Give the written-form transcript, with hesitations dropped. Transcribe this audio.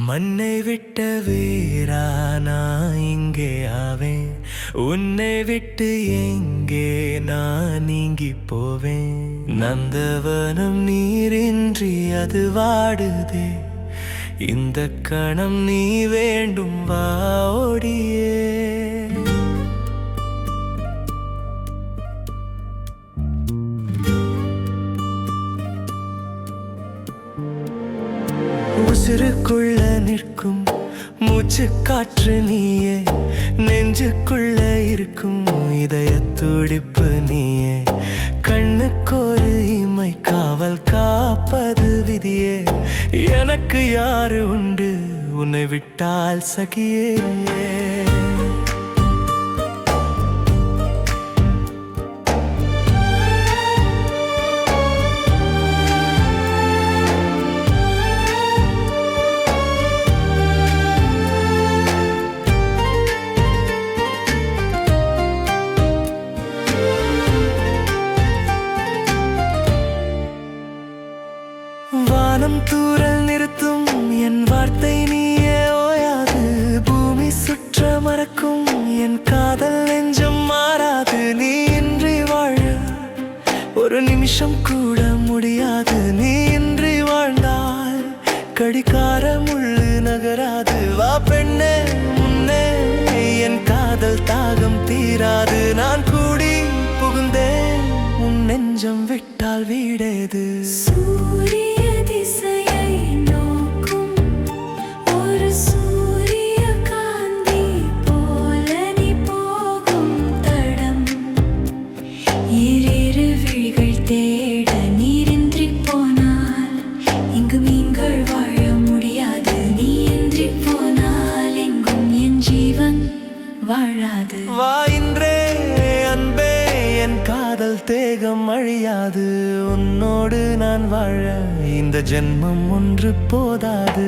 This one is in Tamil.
மண்ணை விட்ட வேறானா இங்கே ஆவேன், உன்னை விட்டு எங்கே நான் நீங்கி போவேன். நந்தவனம் நீரின்றி அது வாடுதே, இந்த கணம் நீ வேண்டும் வா ஓடியே. உசுருக்குள்ள நிற்கும் மூச்சு காற்று நீயே, நெஞ்சுக்குள்ள இருக்கும் இதய துடிப்பு நீயே. கண்ணுக்கொரு இமை காவல் காப்பது விதியே, எனக்கு யாரு உண்டு உன்னை விட்டால் சகியே. வானம் தூரல் நிறுத்தும் என் வார்த்தை நீயே ஓயாது, பூமி சுற்ற மறக்கும் என் காதல் நெஞ்சம் மாறாது. நீ இன்றி வாழ ஒரு நிமிஷம் கூட முடியாது, நீ இன்றி வாழ்ந்தால் கடிகார முள்ளு நகராது. வா பெண்ணே முன்னே என் காதல் தாகம் தீராது, நான் கூடி புகுந்தேன் உன் நெஞ்சம் விட்டால் வீடேது. வா இன்றே அன்பே, என் காதல் தேகம் அழியாது, உன்னோடு நான் வாழ இந்த ஜென்மம் ஒன்று போதாது.